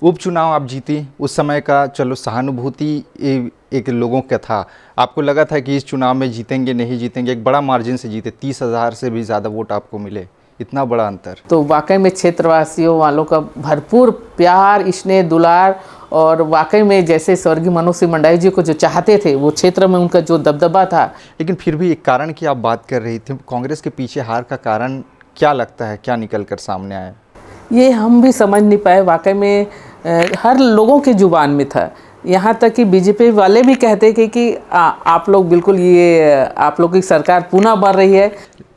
उपचुनाव आप जीती, उस समय का चलो सहानुभूति एक लोगों का था। आपको लगा था कि इस चुनाव में जीतेंगे नहीं जीतेंगे, एक बड़ा मार्जिन से जीते, 30,000 से भी ज़्यादा वोट आपको मिले, इतना बड़ा अंतर। तो वाकई में क्षेत्रवासियों वालों का भरपूर प्यार, स्नेह, दुलार, और वाकई में जैसे स्वर्गीय मनोज सिंह मंडावी जी को जो चाहते थे, वो क्षेत्र में उनका जो दबदबा था। लेकिन फिर भी एक कारण की आप बात कर रही थी, कांग्रेस के पीछे हार का कारण क्या लगता है, क्या निकल कर सामने आया? ये हम भी समझ नहीं पाए, वाकई में हर लोगों के जुबान में था। यहाँ तक कि बीजेपी वाले भी कहते कि आप लोग बिल्कुल आप लोग की सरकार पुनः बन रही है।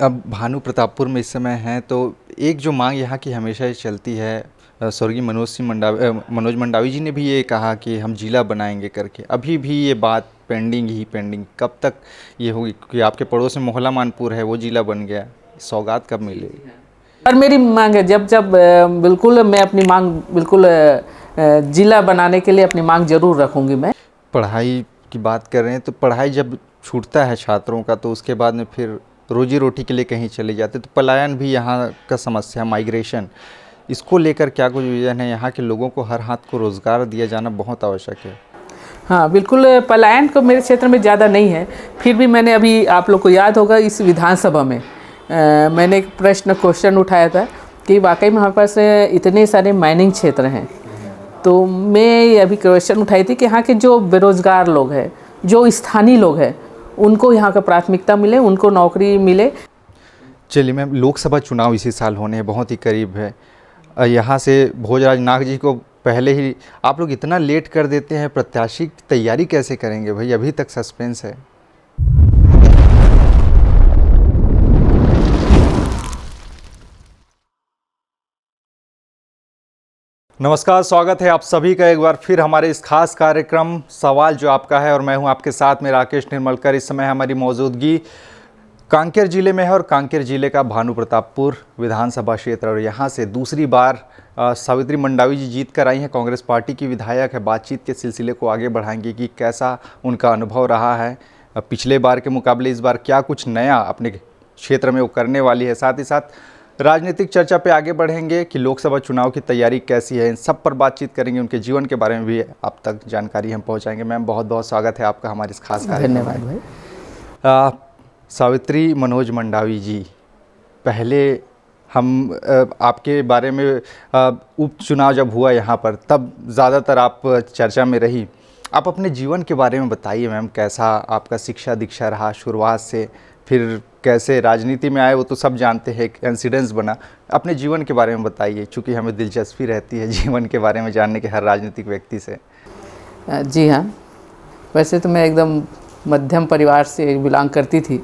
अब भानु प्रतापपुर में इस समय हैं, तो एक जो मांग यहाँ की हमेशा ही चलती है, स्वर्गीय मनोज मंडावी जी ने भी ये कहा कि हम जिला बनाएंगे करके, अभी भी ये बात पेंडिंग, कब तक ये होगी? क्योंकि आपके पड़ोस में मोहल्ला मानपुर है, वो जिला बन गया, सौगात कब मिलेगी? और मेरी मांग है, जब बिल्कुल मैं अपनी मांग बिल्कुल जिला बनाने के लिए अपनी मांग जरूर रखूंगी। मैं पढ़ाई की बात कर रहे हैं, तो पढ़ाई जब छूटता है छात्रों का, तो उसके बाद में फिर रोजी रोटी के लिए कहीं चले जाते, तो पलायन भी यहाँ का समस्या, माइग्रेशन, इसको लेकर क्या कुछ विजन है? यहाँ के लोगों को हर हाथ को रोज़गार दिया जाना बहुत आवश्यक है। हाँ बिल्कुल, पलायन को मेरे क्षेत्र में ज़्यादा नहीं है, फिर भी मैंने अभी, आप लोग को याद होगा, इस विधानसभा में मैंने एक क्वेश्चन उठाया था कि वाकई में हमारे पास इतने सारे माइनिंग क्षेत्र हैं, तो मैं ये अभी क्वेश्चन उठाई थी कि यहाँ के जो बेरोज़गार लोग हैं, जो स्थानीय लोग हैं, उनको यहाँ का प्राथमिकता मिले, उनको नौकरी मिले। चलिए मैम, लोकसभा चुनाव इसी साल होने हैं, बहुत ही करीब है। यहाँ से भोजराज नाग जी को पहले ही आप लोग इतना लेट कर देते हैं, प्रत्याशी की तैयारी कैसे करेंगे भाई? अभी तक सस्पेंस है। नमस्कार, स्वागत है आप सभी का एक बार फिर हमारे इस खास कार्यक्रम सवाल जो आपका है, और मैं हूं आपके साथ में राकेश निर्मलकर। इस समय हमारी मौजूदगी कांकेर जिले में है, और कांकेर जिले का भानु प्रतापपुर विधानसभा क्षेत्र, और यहाँ से दूसरी बार सावित्री मंडावी जी जीत कर आई हैं, कांग्रेस पार्टी की विधायक है। बातचीत के सिलसिले को आगे बढ़ाएंगे कि कैसा उनका अनुभव रहा है, पिछले बार के मुकाबले इस बार क्या कुछ नया अपने क्षेत्र में वो करने वाली है। साथ ही साथ राजनीतिक चर्चा पे आगे बढ़ेंगे कि लोकसभा चुनाव की तैयारी कैसी है, इन सब पर बातचीत करेंगे। उनके जीवन के बारे में भी आप तक जानकारी हम पहुंचाएंगे। मैम, बहुत बहुत स्वागत है आपका हमारे इस खास कार्यक्रम में। धन्यवाद भाई। सावित्री मनोज मंडावी जी, पहले हम आपके बारे में उपचुनाव जब हुआ यहाँ पर, तब ज़्यादातर आप चर्चा में रही। आप अपने जीवन के बारे में बताइए मैम, कैसा आपका शिक्षा दीक्षा रहा शुरुआत से, फिर कैसे राजनीति में आए वो तो सब जानते हैं, एक इंसिडेंस बना। अपने जीवन के बारे में बताइए, चूँकि हमें दिलचस्पी रहती है जीवन के बारे में जानने के हर राजनीतिक व्यक्ति से। जी हाँ, वैसे तो मैं एकदम मध्यम परिवार से बिलोंग करती थी,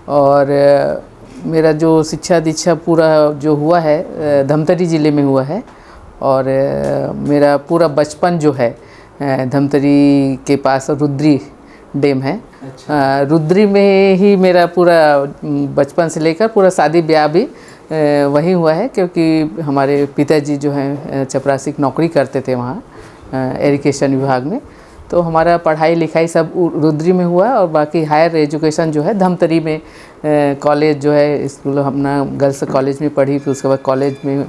और मेरा जो शिक्षा दीक्षा पूरा जो हुआ है धमतरी ज़िले में हुआ है, और मेरा पूरा बचपन जो है धमतरी के पास रुद्री डैम है। अच्छा। रुद्री में ही मेरा पूरा बचपन से लेकर पूरा शादी ब्याह भी वहीं हुआ है, क्योंकि हमारे पिताजी जो हैं चपरासी की नौकरी करते थे वहाँ एजुकेशन विभाग में, तो हमारा पढ़ाई लिखाई सब रुद्री में हुआ, और बाकी हायर एजुकेशन जो है धमतरी में, कॉलेज जो है स्कूल अपना गर्ल्स कॉलेज में पढ़ी, फिर उसके बाद कॉलेज में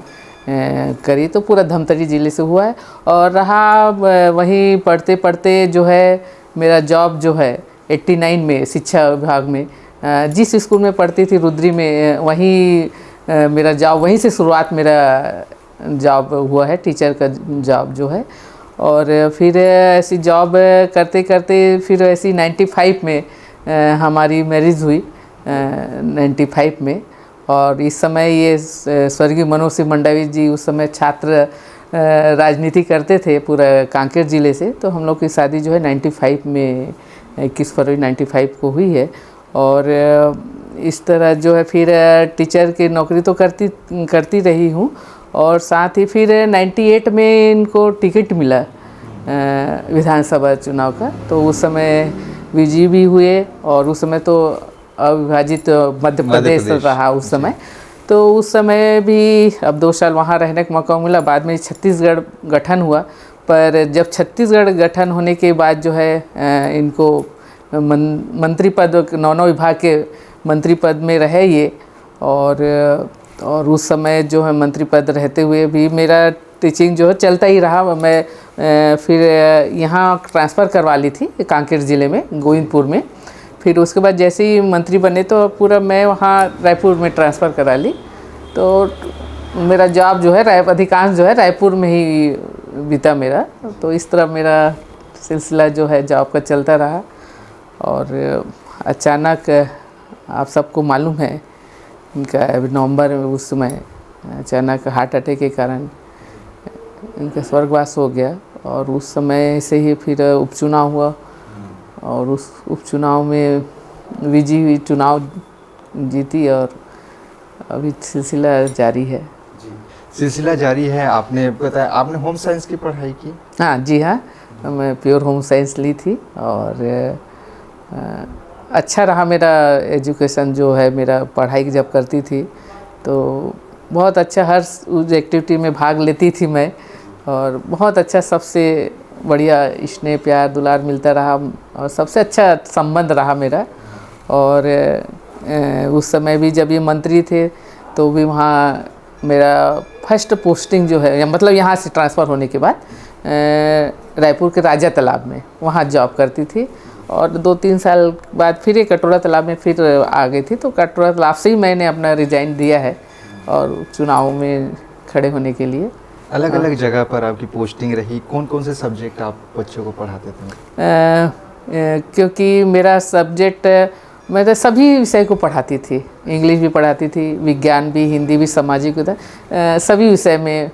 करी, तो पूरा धमतरी ज़िले से हुआ है। और रहा वहीं पढ़ते पढ़ते जो है मेरा जॉब जो है 89 में शिक्षा विभाग में, जिस स्कूल में पढ़ती थी रुद्री में, वहीं मेरा जॉब, वहीं से शुरुआत मेरा जॉब हुआ है, टीचर का जॉब जो है। और फिर ऐसी जॉब करते करते फिर ऐसी 95 में हमारी मैरिज हुई, 95 में। और इस समय ये स्वर्गीय मनोज सिंह मंडावी जी उस समय छात्र राजनीति करते थे पूरा कांकेर ज़िले से, तो हम लोग की शादी जो है 95 में 21 फरवरी 95 को हुई है। और इस तरह जो है फिर टीचर की नौकरी तो करती रही हूँ, और साथ ही फिर 98 में इनको टिकट मिला विधानसभा चुनाव का, तो उस समय विजयी भी हुए, और उस समय तो अविभाजित मध्य प्रदेश रहा उस समय। तो उस समय भी अब 2 साल वहाँ रहने का मौका मिला। बाद में छत्तीसगढ़ गठन हुआ, पर जब छत्तीसगढ़ गठन होने के बाद जो है इनको मंत्री पद, 9 विभाग के मंत्री पद में रहे ये, और उस समय जो है मंत्री पद रहते हुए भी मेरा टीचिंग जो है चलता ही रहा। मैं फिर यहाँ ट्रांसफ़र करवा ली थी कांकेर ज़िले में गोविंदपुर में। फिर उसके बाद जैसे ही मंत्री बने तो पूरा मैं वहाँ रायपुर में ट्रांसफ़र करा ली। तो मेरा जॉब जो है अधिकांश जो है रायपुर में ही बीता मेरा। तो इस तरह मेरा सिलसिला जो है जॉब का चलता रहा। और अचानक आप सबको मालूम है इनका नवंबर में उस समय अचानक हार्ट अटैक के कारण इनका स्वर्गवास हो गया। और उस समय से ही फिर उपचुनाव हुआ और उस उपचुनाव में विजयी चुनाव जीती और अभी सिलसिला जारी है। सिलसिला जारी है। आपने बताया आपने होम साइंस की पढ़ाई की? हाँ जी हाँ, मैं प्योर होम साइंस ली थी और अच्छा रहा मेरा एजुकेशन जो है। मेरा पढ़ाई जब करती थी तो बहुत अच्छा हर उस एक्टिविटी में भाग लेती थी मैं और बहुत अच्छा सबसे बढ़िया स्नेह प्यार दुलार मिलता रहा और सबसे अच्छा संबंध रहा मेरा। और उस समय भी जब ये मंत्री थे तो भी वहाँ मेरा फर्स्ट पोस्टिंग जो है मतलब यहाँ से ट्रांसफ़र होने के बाद रायपुर के राजा तालाब में वहाँ जॉब करती थी। और 2-3 साल बाद फिर एक कटोरा तालाब में फिर आ गई थी। तो कटोरा तालाब से ही मैंने अपना रिजाइन दिया है और चुनाव में खड़े होने के लिए। अलग अलग जगह पर आपकी पोस्टिंग रही। कौन कौन से सब्जेक्ट आप बच्चों को पढ़ाते थे? क्योंकि मेरा सब्जेक्ट मैं तो सभी विषय को पढ़ाती थी। इंग्लिश भी पढ़ाती थी, विज्ञान भी, हिंदी भी, सामाजिक था, सभी विषय में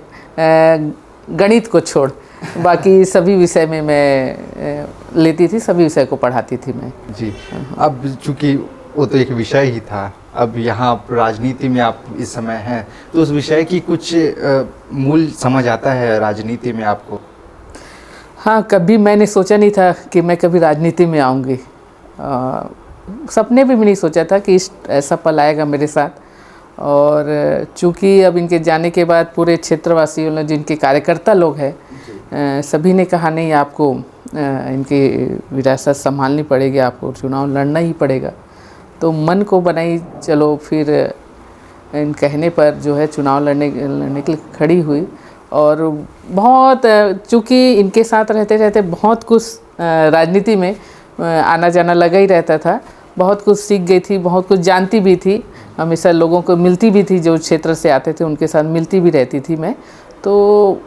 गणित को छोड़ बाकी सभी विषय में मैं लेती थी, सभी विषय को पढ़ाती थी मैं जी। अब चूँकि वो तो एक विषय ही था, अब यहाँ राजनीति में आप इस समय हैं तो उस विषय की कुछ मूल समझ आता है राजनीति में आपको? हाँ, कभी मैंने सोचा नहीं था कि मैं कभी राजनीति में आऊँगी। सपने भी नहीं सोचा था कि ऐसा पल आएगा मेरे साथ। और चूँकि अब इनके जाने के बाद पूरे क्षेत्रवासियों ने जिनके कार्यकर्ता लोग हैं सभी ने कहा नहीं आपको इनकी विरासत संभालनी पड़ेगी, आपको चुनाव लड़ना ही पड़ेगा। तो मन को बनाई चलो फिर इन कहने पर जो है चुनाव लड़ने के लिए खड़ी हुई। और बहुत चूँकि इनके साथ रहते रहते बहुत कुछ राजनीति में आना जाना लगा ही रहता था। बहुत कुछ सीख गई थी, बहुत कुछ जानती भी थी, हमेशा लोगों को मिलती भी थी, जो क्षेत्र से आते थे उनके साथ मिलती भी रहती थी मैं। तो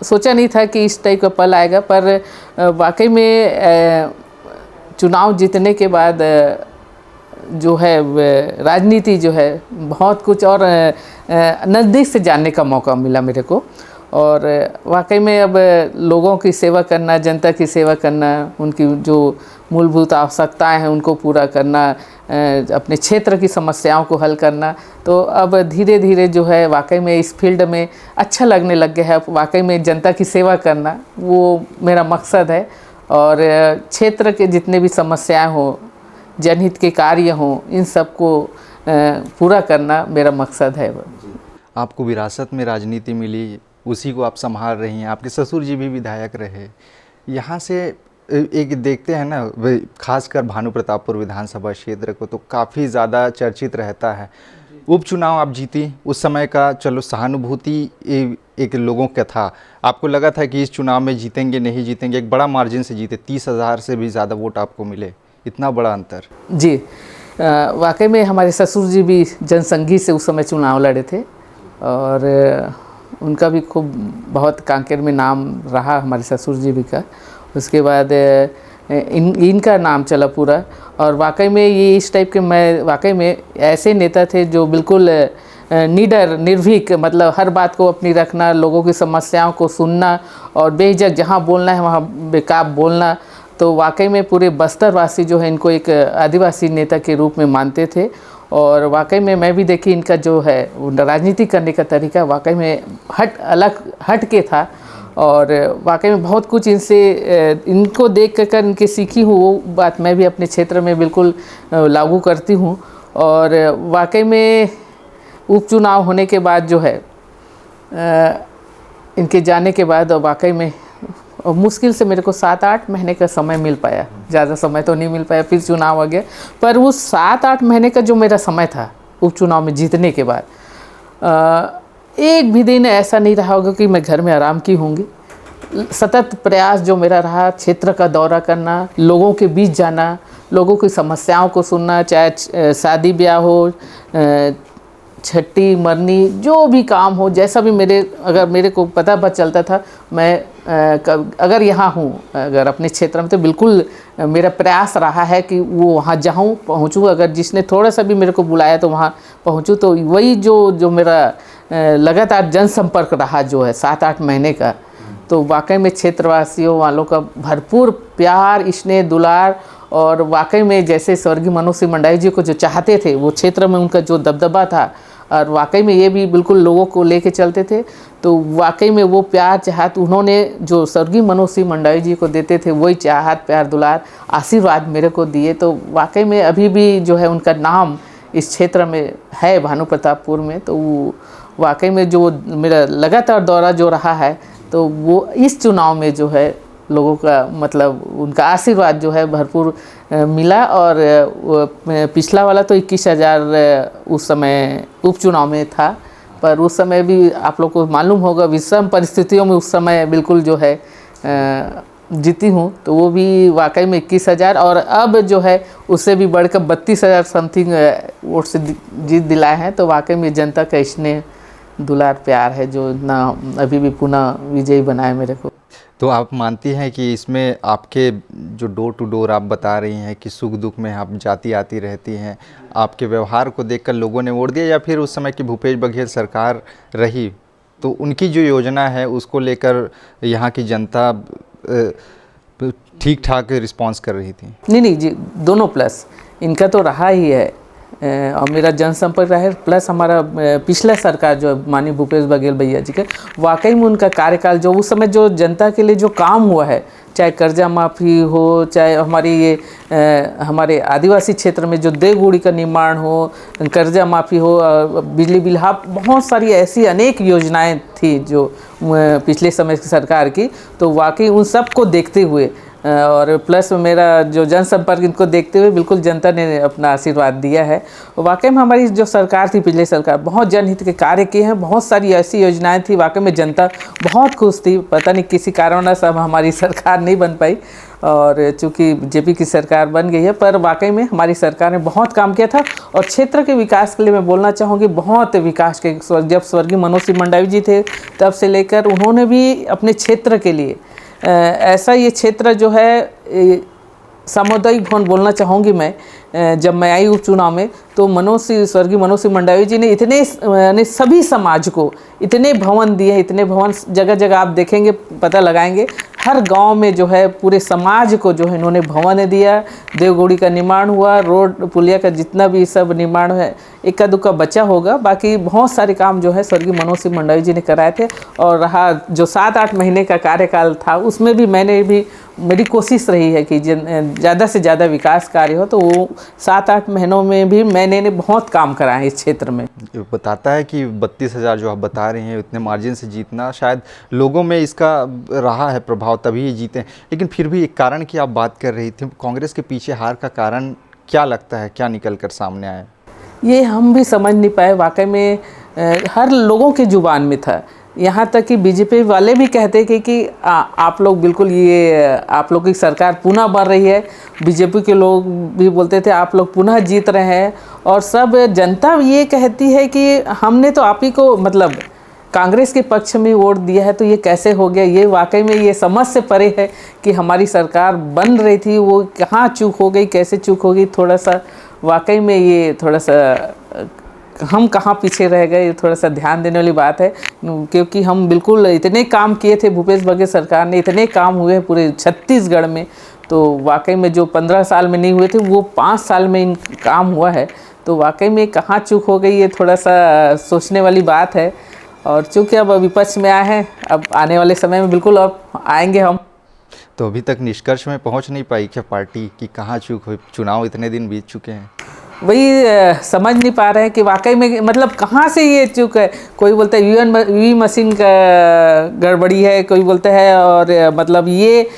सोचा नहीं था कि इस टाइप का पल आएगा। पर वाकई में चुनाव जीतने के बाद जो है राजनीति जो है बहुत कुछ और नज़दीक से जानने का मौका मिला मेरे को। और वाकई में अब लोगों की सेवा करना, जनता की सेवा करना, उनकी जो मूलभूत आवश्यकताएं हैं उनको पूरा करना, अपने क्षेत्र की समस्याओं को हल करना, तो अब धीरे धीरे जो है वाकई में इस फील्ड में अच्छा लगने लग गया है। वाकई में जनता की सेवा करना वो मेरा मकसद है। और क्षेत्र के जितने भी समस्याएं हों, जनहित के कार्य हों, इन सब को पूरा करना मेरा मकसद है। आपको विरासत में राजनीति मिली, उसी को आप संभाल रही हैं। आपके ससुर जी भी विधायक रहे। यहाँ से एक देखते हैं ना, खासकर भानु प्रतापपुर विधानसभा क्षेत्र को तो काफ़ी ज़्यादा चर्चित रहता है। उपचुनाव आप जीती, उस समय का चलो सहानुभूति एक लोगों का था। आपको लगा था कि इस चुनाव में जीतेंगे नहीं जीतेंगे, एक बड़ा मार्जिन से जीते, 30,000 से भी ज़्यादा वोट आपको मिले, इतना बड़ा अंतर। जी, वाकई में हमारे ससुर जी भी जनसंघी से उस समय चुनाव लड़े थे और उनका भी खूब बहुत कांकेर में नाम रहा, हमारे ससुर जी भी का। उसके बाद इनका नाम चला पूरा। और वाकई में ये इस टाइप के, मैं वाकई में ऐसे नेता थे जो बिल्कुल निडर निर्भीक, मतलब हर बात को अपनी रखना, लोगों की समस्याओं को सुनना और बेझिझक जहाँ बोलना है वहाँ बेकाब बोलना। तो वाकई में पूरे बस्तर वासी जो है इनको एक आदिवासी नेता के रूप में मानते थे। और वाकई में मैं भी देखी इनका जो है राजनीति करने का तरीका वाकई में हट के था। और वाकई में बहुत कुछ इनको देख कर इनके सीखी हूँ, वो बात मैं भी अपने क्षेत्र में बिल्कुल लागू करती हूँ। और वाकई में उपचुनाव होने के बाद जो है इनके जाने के बाद वाकई में मुश्किल से मेरे को 7-8 महीने का समय मिल पाया, ज़्यादा समय तो नहीं मिल पाया, फिर चुनाव आ गया। पर उस 7-8 महीने का जो मेरा समय था उपचुनाव में जीतने के बाद, एक भी दिन ऐसा नहीं रहा होगा कि मैं घर में आराम की होंगी। सतत प्रयास जो मेरा रहा, क्षेत्र का दौरा करना, लोगों के बीच जाना, लोगों की समस्याओं को सुनना, चाहे शादी ब्याह हो, छठी मरनी, जो भी काम हो, जैसा भी अगर मेरे को पता चलता था, मैं अगर यहाँ हूँ, अगर अपने क्षेत्र में, तो बिल्कुल मेरा प्रयास रहा है कि वो वहाँ जाऊँ, पहुँचूँ। अगर जिसने थोड़ा सा भी मेरे को बुलाया तो वहाँ पहुँचूँ। तो वही जो मेरा लगातार जनसंपर्क रहा जो है 7-8 महीने का, तो वाकई में क्षेत्रवासियों वालों का भरपूर प्यार, स्नेह, दुलार, और वाकई में जैसे स्वर्गीय मनोज सिंह मंडावी जी को जो चाहते थे, वो क्षेत्र में उनका जो दबदबा था, और वाकई में ये भी बिल्कुल लोगों को लेके चलते थे। तो वाकई में वो प्यार चाहत उन्होंने जो स्वर्गीय मनोज सिंह मंडावी जी को देते थे, वही चाहत, प्यार, दुलार, आशीर्वाद मेरे को दिए। तो वाकई में अभी भी जो है उनका नाम इस क्षेत्र में है, भानु प्रतापपुर में। तो वो वाकई में जो मेरा लगातार दौरा जो रहा है, तो वो इस चुनाव में जो है लोगों का मतलब उनका आशीर्वाद जो है भरपूर मिला। और पिछला वाला तो 21,000 उस समय उपचुनाव में था, पर उस समय भी आप लोग को मालूम होगा विषम परिस्थितियों में उस समय बिल्कुल जो है जीती हूँ। तो वो भी वाकई में 21,000, और अब जो है उससे भी बढ़कर 32,000 समथिंग वोट से जीत दिलाए हैं। तो वाकई में जनता का स्नेह, दुलार, प्यार है जो ना अभी भी पुनः विजयी बनाए मेरे को। तो आप मानती हैं कि इसमें आपके जो डोर टू डोर आप बता रही हैं कि सुख दुख में आप जाती आती रहती हैं, आपके व्यवहार को देखकर लोगों ने वोट दिया, या फिर उस समय की भूपेश बघेल सरकार रही तो उनकी जो योजना है उसको लेकर यहाँ की जनता ठीक ठाक रिस्पांस कर रही थी? नहीं जी, दोनों प्लस इनका तो रहा ही है, और मेरा जनसंपर्क रहा है, प्लस हमारा पिछला सरकार जो माननीय भूपेश बघेल भैया जी का, वाकई में उनका कार्यकाल जो उस समय जो जनता के लिए जो काम हुआ है, चाहे कर्जा माफ़ी हो, चाहे हमारे आदिवासी क्षेत्र में जो देवगुड़ी का निर्माण हो, कर्जा माफ़ी हो, बिजली बिल, बहुत सारी ऐसी अनेक योजनाएं थी जो पिछले समय की सरकार की। तो वाकई उन सब को देखते हुए और प्लस मेरा जो जनसंपर्क इनको देखते हुए बिल्कुल जनता ने अपना आशीर्वाद दिया है। वाकई में हमारी जो सरकार थी, पिछली सरकार, बहुत जनहित के कार्य किए हैं, बहुत सारी ऐसी योजनाएं थी, वाकई में जनता बहुत खुश थी। पता नहीं किसी कारणवश अब हमारी सरकार नहीं बन पाई, और चूँकि जेपी की सरकार बन गई है, पर वाकई में हमारी सरकार ने बहुत काम किया था। और क्षेत्र के विकास के लिए मैं बोलना चाहूँगी, बहुत विकास के, जब स्वर्गीय मनोज सिंह मंडावी जी थे तब से लेकर उन्होंने भी अपने क्षेत्र के लिए ऐसा, ये क्षेत्र जो है सामुदायिक भवन बोलना चाहूँगी मैं, जब मैं आई उपचुनाव में, तो स्वर्गीय मनोज सिंह मंडावी जी ने इतने सभी समाज को इतने भवन दिए, इतने भवन जगह जगह आप देखेंगे, पता लगाएंगे, हर गांव में जो है पूरे समाज को जो है इन्होंने भवन दिया। देवगुड़ी का निर्माण हुआ, रोड पुलिया का जितना भी सब निर्माण है, इक्का दुक्का बचा होगा, बाकी बहुत सारे काम जो है स्वर्गीय मनोज सिंह मंडावी जी ने कराए थे। और रहा जो 7-8 महीने का कार्यकाल था, उसमें भी मेरी कोशिश रही है कि ज़्यादा से ज़्यादा विकास कार्य हो, तो वो 7-8 महीनों में भी मैंने बहुत काम कराए इस क्षेत्र में। बताता है कि 32,000 जो आप बता रहे हैं इतने मार्जिन से जीतना, शायद लोगों में इसका रहा है प्रभाव, तभी ये जीते। लेकिन फिर भी एक कारण की आप बात कर रही थी, कांग्रेस के पीछे हार का कारण क्या लगता है, क्या निकल कर सामने आया? ये हम भी समझ नहीं पाए, वाकई में हर लोगों के जुबान में था। यहाँ तक कि बीजेपी वाले भी कहते कि आप लोग बिल्कुल आप लोग की सरकार पुनः बन रही है। बीजेपी के लोग भी बोलते थे आप लोग पुनः जीत रहे हैं, और सब जनता ये कहती है कि हमने तो आप ही को मतलब कांग्रेस के पक्ष में वोट दिया है, तो ये कैसे हो गया। ये वाकई में ये समझ से परे है कि हमारी सरकार बन रही थी, वो कहाँ चूक हो गई, कैसे चूक हो गई। थोड़ा सा वाकई में ये थोड़ा सा हम कहाँ पीछे रह गए, ये थोड़ा सा ध्यान देने वाली बात है, क्योंकि हम बिल्कुल इतने काम किए थे, भूपेश बघेल सरकार ने इतने काम हुए पूरे छत्तीसगढ़ में, तो वाकई में जो 15 साल में नहीं हुए थे वो 5 साल में इन काम हुआ है। तो वाकई में कहाँ चूक हो गई, ये थोड़ा सा सोचने वाली बात है। और चूँकि अब विपक्ष में आए हैं, अब आने वाले समय में बिल्कुल अब आएंगे हम। तो अभी तक निष्कर्ष में पहुंच नहीं पाई क्या पार्टी कि कहाँ चूक हुई? चुनाव इतने दिन बीत चुके हैं, वही समझ नहीं पा रहे हैं कि वाकई में मतलब कहाँ से ये चूक है। कोई बोलता है ईवीएम मशीन का गड़बड़ी है, कोई बोलता है, और मतलब ये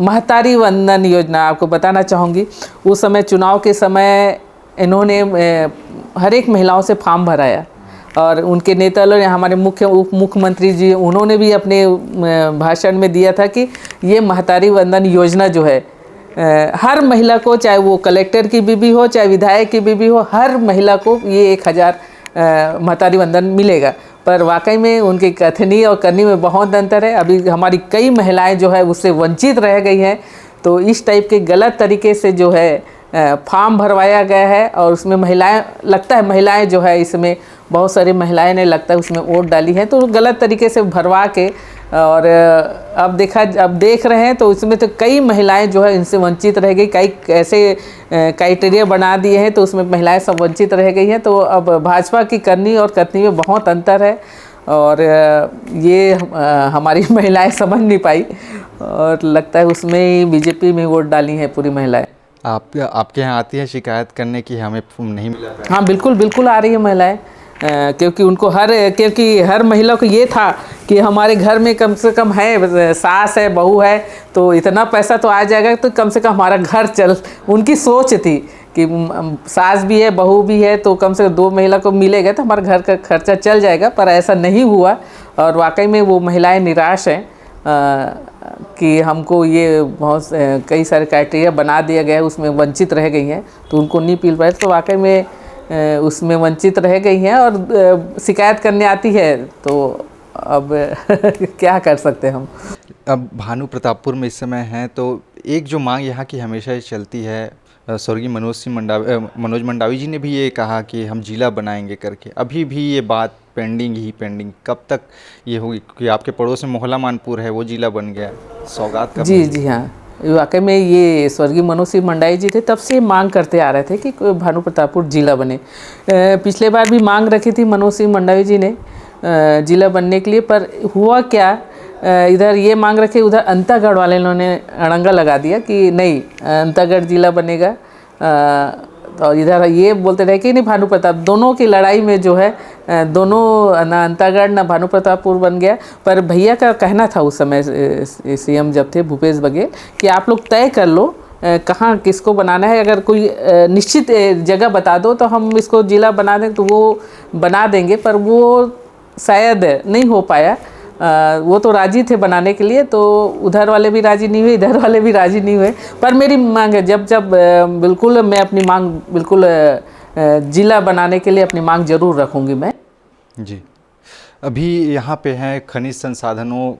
महतारी वंदन योजना आपको बताना चाहूँगी, उस समय चुनाव के समय इन्होंने हर एक महिलाओं से फॉर्म भराया, और उनके नेता लोग, हमारे उप मुख्यमंत्री जी, उन्होंने भी अपने भाषण में दिया था कि ये महतारी वंदन योजना जो है हर महिला को, चाहे वो कलेक्टर की बीबी हो चाहे विधायक की बीबी हो, हर महिला को ये 1000 महतारी वंदन मिलेगा। पर वाकई में उनकी कथनी और करनी में बहुत अंतर है। अभी हमारी कई महिलाएं जो है उससे वंचित रह गई हैं। तो इस टाइप के गलत तरीके से जो है फॉर्म भरवाया गया है और उसमें महिलाएं, लगता है महिलाएं जो है, इसमें बहुत सारी महिलाएं ने लगता है उसमें वोट डाली है, तो गलत तरीके से भरवा के, और अब देख रहे हैं तो उसमें तो कई महिलाएं जो है इनसे वंचित रह गई। कई ऐसे क्राइटेरिया बना दिए हैं तो उसमें महिलाएं सब वंचित रह गई हैं। तो अब भाजपा की करनी और कथनी में बहुत अंतर है और ये हमारी महिलाएं समझ नहीं पाई और लगता है उसमें ही बीजेपी में वोट डाली है पूरी महिलाएं। आपके यहाँ आती है शिकायत करने की हमें नहीं मिला? हाँ बिल्कुल बिल्कुल आ रही है महिलाएं, क्योंकि उनको क्योंकि हर महिला को ये था कि हमारे घर में कम से कम है, सास है, बहू है, तो इतना पैसा तो आ जाएगा तो कम से कम हमारा घर चल। उनकी सोच थी कि सास भी है, बहू भी है, तो कम से कम 2 महिला को मिलेगा तो हमारा घर का खर्चा चल जाएगा। पर ऐसा नहीं हुआ और वाकई में वो महिलाएं निराश हैं कि हमको ये बहुत कई सारे क्राइटेरिया बना दिया गया है, उसमें वंचित रह गई हैं, तो उनको नहीं मिल पाए, तो वाकई में उसमें वंचित रह गई हैं और शिकायत करने आती है। तो अब क्या कर सकते हैं हम। अब भानु प्रतापपुर में इस समय हैं, तो एक जो मांग यहाँ की हमेशा ही चलती है, स्वर्गीय मनोज मंडावी जी ने भी ये कहा कि हम जिला बनाएंगे करके। अभी भी ये बात पेंडिंग, कब तक ये होगी? क्योंकि आपके पड़ोस में मोहल्ला मानपुर है, वो जिला बन गया, सौगात का। जी हाँ, वाकई में ये स्वर्गीय मनोज सिंह मंडावी जी थे, तब से मांग करते आ रहे थे कि भानु प्रतापपुर जिला बने। पिछले बार भी मांग रखी थी मनोज सिंह मंडावी जी ने जिला बनने के लिए, पर हुआ क्या, इधर ये मांग रखे, उधर अंतागढ़ वाले इन्होंने अड़ंगा लगा दिया कि नहीं अंतागढ़ जिला बनेगा, और इधर ये बोलते रहे कि नहीं भानु प्रताप। दोनों की लड़ाई में जो है दोनों, ना अंतागढ़ ना भानु प्रतापपुर बन गया। पर भैया का कहना था उस समय सीएम जब थे भूपेश बघेल कि आप लोग तय कर लो कहाँ किसको बनाना है, अगर कोई निश्चित जगह बता दो तो हम इसको जिला बना दें, तो वो बना देंगे। पर वो शायद नहीं हो पाया। वो तो राजी थे बनाने के लिए, तो उधर वाले भी राजी नहीं हुए, इधर वाले भी राजी नहीं हुए। पर मेरी मांग है, जब बिल्कुल मैं अपनी मांग बिल्कुल जिला बनाने के लिए अपनी मांग जरूर रखूँगी मैं। जी, अभी यहाँ पे हैं, खनिज संसाधनों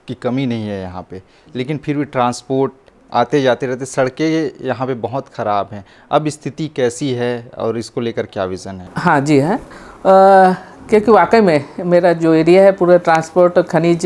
की कमी नहीं है यहाँ पे, लेकिन फिर भी ट्रांसपोर्ट आते जाते रहते, सड़कें यहाँ पे बहुत ख़राब हैं। अब स्थिति कैसी है और इसको लेकर क्या विज़न है? हाँ जी है, क्योंकि वाकई में मेरा जो एरिया है पूरा ट्रांसपोर्ट खनिज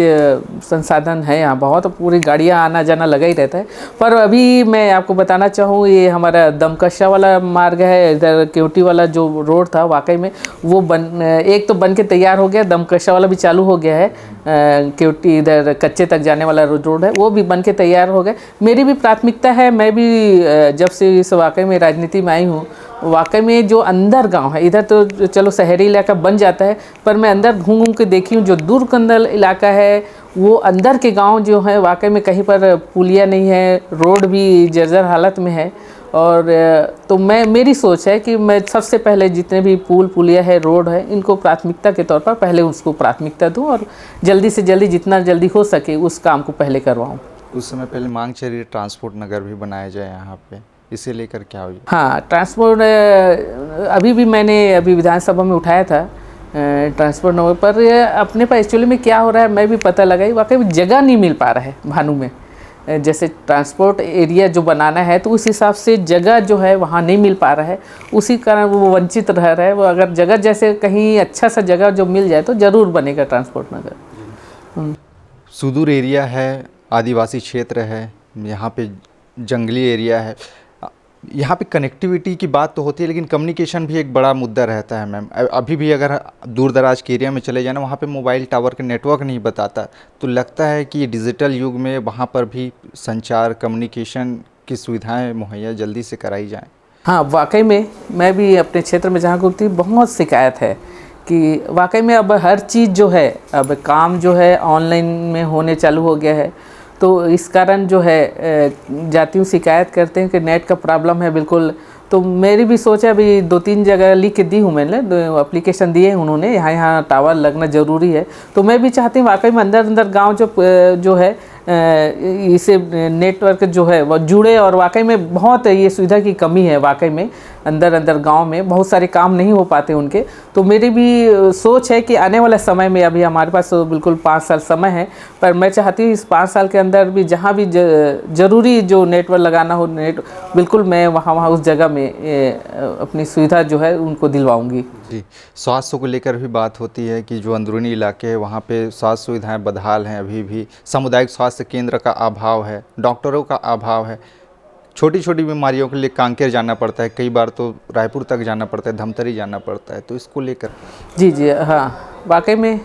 संसाधन है यहाँ बहुत, पूरी गाड़ियाँ आना जाना लगा ही रहता है। पर अभी मैं आपको बताना चाहूँ, ये हमारा दमकशा वाला मार्ग है, इधर केवटी वाला जो रोड था, वाकई में वो एक तो बन के तैयार हो गया, दमकशा वाला भी चालू हो गया है, केवटी इधर कच्चे तक जाने वाला रोड है वो भी बन के तैयार हो गया। मेरी भी प्राथमिकता है, मैं भी जब से इस वाकई में राजनीति में आई हूँ, वाकई में जो अंदर गांव है, इधर तो चलो शहरी इलाका बन जाता है, पर मैं अंदर घूम के देखी हूँ, जो दूर कंदल इलाका है वो अंदर के गांव जो है, वाकई में कहीं पर पुलिया नहीं है, रोड भी जर्जर हालत में है। और तो मेरी सोच है कि मैं सबसे पहले जितने भी पुलिया है, रोड है, इनको प्राथमिकता के तौर पर पहले उसको प्राथमिकता दूँ और जल्दी से जल्दी जितना जल्दी हो सके उस काम को पहले करवाऊँ। उस समय पहले मांग चल रही है ट्रांसपोर्ट नगर भी बनाया जाए यहाँ पे, इसे लेकर क्या हुई? हाँ, ट्रांसपोर्ट अभी भी मैंने विधानसभा में उठाया था ट्रांसपोर्ट नंबर पर। अपने पास एक्चुअली में क्या हो रहा है मैं भी पता लगाई, वाकई में जगह नहीं मिल पा रहा है भानु में। जैसे ट्रांसपोर्ट एरिया जो बनाना है तो उस हिसाब से जगह जो है वहाँ नहीं मिल पा रहा है, उसी कारण वो वंचित रह रहा है। वो अगर जगह जैसे कहीं अच्छा सा जगह जो मिल जाए तो ज़रूर बनेगा ट्रांसपोर्ट नगर। सुदूर एरिया है, आदिवासी क्षेत्र है, यहाँ पे जंगली एरिया है, यहाँ पे कनेक्टिविटी की बात तो होती है, लेकिन कम्युनिकेशन भी एक बड़ा मुद्दा रहता है मैम। अभी भी अगर दूर दराज के एरिया में चले जाना, वहाँ पे मोबाइल टावर के नेटवर्क नहीं बताता, तो लगता है कि डिजिटल युग में वहाँ पर भी संचार कम्युनिकेशन की सुविधाएं मुहैया जल्दी से कराई जाएं। हाँ, वाकई में मैं भी अपने क्षेत्र में जहाँ घूमती बहुत शिकायत है कि वाकई में अब हर चीज़ जो है, अब काम जो है ऑनलाइन में होने चालू हो गया है, तो इस कारण जो है जाती हूँ शिकायत करते हैं कि नेट का प्रॉब्लम है, बिल्कुल तो मेरी भी सोच है, अभी 2-3 जगह लिख के दी हूँ मैंने, एप्लीकेशन दिए हैं उन्होंने, यहाँ यहाँ टावर लगना ज़रूरी है। तो मैं भी चाहती हूँ वाकई में अंदर अंदर गांव जो है इसे नेटवर्क जो है वो जुड़े, और वाकई में बहुत ये सुविधा की कमी है वाकई में। अंदर अंदर गांव में बहुत सारे काम नहीं हो पाते उनके। तो मेरी भी सोच है कि आने वाले समय में, अभी हमारे पास तो बिल्कुल 5 साल समय है, पर मैं चाहती हूँ इस 5 साल के अंदर भी जहाँ भी ज़रूरी जो नेटवर्क लगाना हो, बिल्कुल मैं वहाँ उस जगह में अपनी सुविधा जो है उनको दिलवाऊँगी। जी, स्वास्थ्य को लेकर भी बात होती है कि जो अंदरूनी इलाके हैं वहाँ पे स्वास्थ्य सुविधाएं बदहाल हैं, अभी भी सामुदायिक स्वास्थ्य केंद्र का अभाव है, डॉक्टरों का अभाव है। छोटी छोटी बीमारियों के लिए कांकेर जाना पड़ता है, कई बार तो रायपुर तक जाना पड़ता है, धमतरी जाना पड़ता है। तो इसको लेकर जी हाँ, वाकई में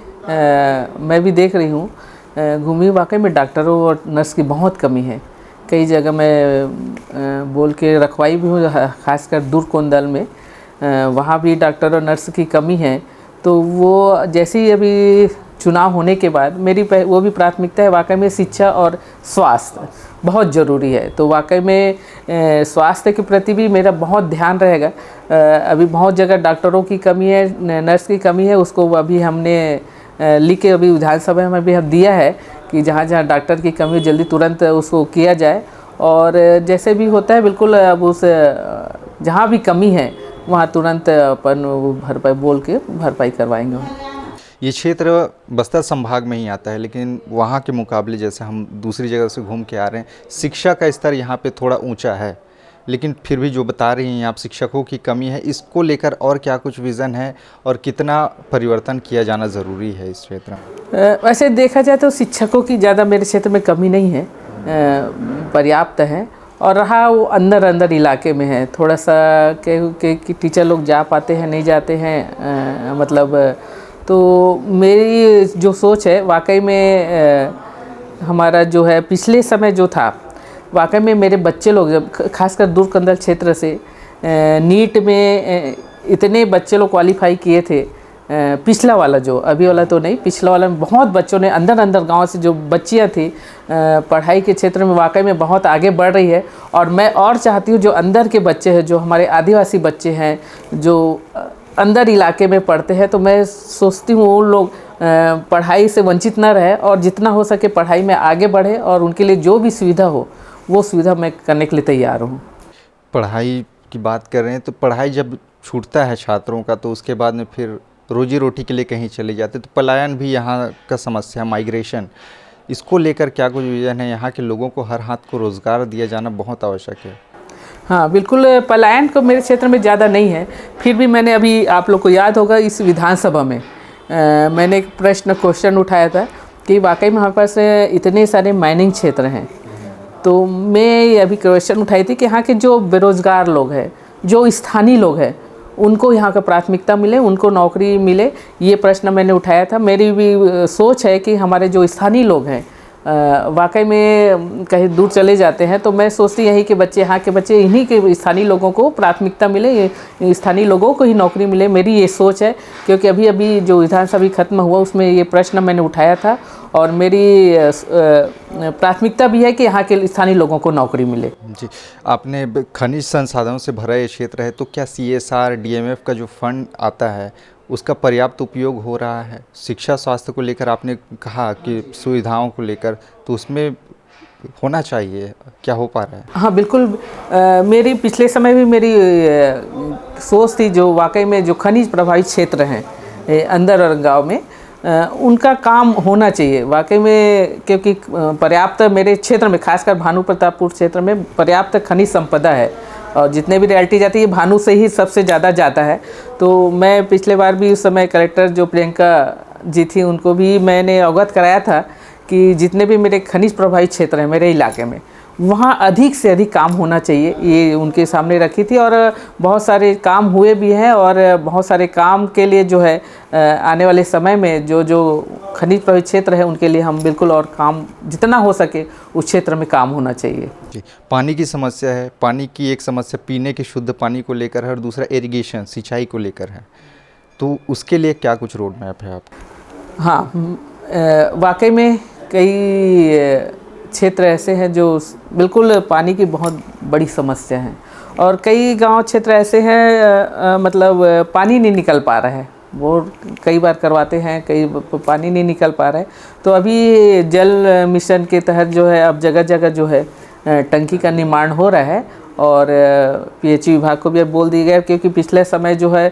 मैं भी देख रही हूँ, घूमी, वाकई में डॉक्टरों और नर्स की बहुत कमी है। कई जगह मैं बोल के रखवाई भी हूँ, खासकर दूर कोंदल में, वहाँ भी डॉक्टर और नर्स की कमी है। तो वो जैसे ही अभी चुनाव होने के बाद मेरी वो भी प्राथमिकता है, वाकई में शिक्षा और स्वास्थ्य बहुत ज़रूरी है। तो वाकई में स्वास्थ्य के प्रति भी मेरा बहुत ध्यान रहेगा। अभी बहुत जगह डॉक्टरों की कमी है, नर्स की कमी है, उसको अभी हमने लिख के अभी विधानसभा में भी हम दिया है कि जहाँ जहाँ डॉक्टर की कमी हो जल्दी तुरंत उसको किया जाए, और जैसे भी होता है बिल्कुल अब उस जहाँ भी कमी है वहाँ तुरंत अपन भरपाई बोल के भरपाई करवाएंगे। ये क्षेत्र बस्तर संभाग में ही आता है, लेकिन वहाँ के मुकाबले जैसे हम दूसरी जगह से घूम के आ रहे हैं, शिक्षा का स्तर यहाँ पे थोड़ा ऊंचा है, लेकिन फिर भी जो बता रही हैं आप शिक्षकों की कमी है, इसको लेकर और क्या कुछ विज़न है और कितना परिवर्तन किया जाना ज़रूरी है इस क्षेत्र में? वैसे देखा जाए तो शिक्षकों की ज़्यादा मेरे क्षेत्र में कमी नहीं है, पर्याप्त है। और रहा वो अंदर अंदर इलाके में है, थोड़ा सा कि टीचर लोग जा पाते हैं नहीं जाते हैं, मतलब तो मेरी जो सोच है वाकई में हमारा जो है पिछले समय जो था, वाकई में मेरे बच्चे लोग जब खासकर दूर कंदल क्षेत्र से नीट में इतने बच्चे लोग क्वालिफाई किए थे, पिछला वाला जो, अभी वाला तो नहीं, पिछला वाला में बहुत बच्चों ने अंदर अंदर गांव से जो बच्चियां थी पढ़ाई के क्षेत्र में वाकई में बहुत आगे बढ़ रही है। और मैं और चाहती हूँ जो अंदर के बच्चे हैं, जो हमारे आदिवासी बच्चे हैं, जो अंदर इलाके में पढ़ते हैं, तो मैं सोचती हूँ वो लोग पढ़ाई से वंचित ना रहे और जितना हो सके पढ़ाई में आगे बढ़े, और उनके लिए जो भी सुविधा हो वो सुविधा मैं करने के लिए तैयार हूँ। पढ़ाई की बात कर रहे हैं, तो पढ़ाई जब छूटता है छात्रों का तो उसके बाद में फिर रोजी रोटी के लिए कहीं चले जाते, तो पलायन भी यहाँ का समस्या, माइग्रेशन, इसको लेकर क्या कुछ विजन है? यहाँ के लोगों को हर हाथ को रोज़गार दिया जाना बहुत आवश्यक है। हाँ बिल्कुल, पलायन को मेरे क्षेत्र में ज़्यादा नहीं है, फिर भी मैंने अभी, आप लोग को याद होगा, इस विधानसभा में मैंने एक क्वेश्चन उठाया था कि वाकई में हमारे पास इतने सारे माइनिंग क्षेत्र हैं। तो मैं अभी क्वेश्चन उठाई थी कि यहाँ के जो बेरोज़गार लोग हैं, जो स्थानीय लोग हैं, उनको यहाँ का प्राथमिकता मिले, उनको नौकरी मिले, ये प्रश्न मैंने उठाया था। मेरी भी सोच है कि हमारे जो स्थानीय लोग हैं वाकई में कहीं दूर चले जाते हैं, तो मैं सोचती यही कि बच्चे, यहाँ के बच्चे, इन्हीं के स्थानीय लोगों को प्राथमिकता मिले, स्थानीय लोगों को ही नौकरी मिले, मेरी ये सोच है। क्योंकि अभी अभी जो विधानसभा खत्म हुआ उसमें ये प्रश्न मैंने उठाया था, और मेरी प्राथमिकता भी है कि यहाँ के स्थानीय लोगों को नौकरी मिले। जी, आपने खनिज संसाधनों से भरा ये क्षेत्र है, तो क्या CSR DMF का जो फंड आता है उसका पर्याप्त उपयोग हो रहा है? शिक्षा स्वास्थ्य को लेकर आपने कहा कि सुविधाओं को लेकर, तो उसमें होना चाहिए, क्या हो पा रहा है? हाँ बिल्कुल, मेरी पिछले समय भी मेरी सोच थी, जो वाकई में जो खनिज प्रभावित क्षेत्र हैं अंदर और गांव में, उनका काम होना चाहिए वाकई में, क्योंकि पर्याप्त मेरे क्षेत्र में, खासकर भानु प्रतापपुर क्षेत्र में पर्याप्त खनिज संपदा है, और जितने भी रॉयल्टी जाती है भानु से ही सबसे ज़्यादा जाता है। तो मैं पिछले बार भी उस समय कलेक्टर जो प्रियंका जी थी, उनको भी मैंने अवगत कराया था कि जितने भी मेरे खनिज प्रभावित क्षेत्र हैं मेरे इलाके में, वहाँ अधिक से अधिक काम होना चाहिए, ये उनके सामने रखी थी। और बहुत सारे काम हुए भी हैं, और बहुत सारे काम के लिए जो है आने वाले समय में जो खनिज प्रभावित क्षेत्र है उनके लिए हम बिल्कुल और काम जितना हो सके उस क्षेत्र में काम होना चाहिए। जी, पानी की समस्या है, पानी की एक समस्या पीने के शुद्ध पानी को लेकर है, और दूसरा इरिगेशन, सिंचाई को लेकर है, तो उसके लिए क्या कुछ रोड मैप है आपका? हाँ, वाकई में कई क्षेत्र ऐसे हैं जो बिल्कुल पानी की बहुत बड़ी समस्या है, और कई गांव क्षेत्र ऐसे हैं मतलब पानी नहीं निकल पा रहा है, वो कई बार करवाते हैं, कई पानी नहीं निकल पा रहा है। तो अभी जल मिशन के तहत जो है अब जगह जगह जो है टंकी का निर्माण हो रहा है और पीएचई विभाग को भी अब बोल दिया गया, क्योंकि पिछले समय जो है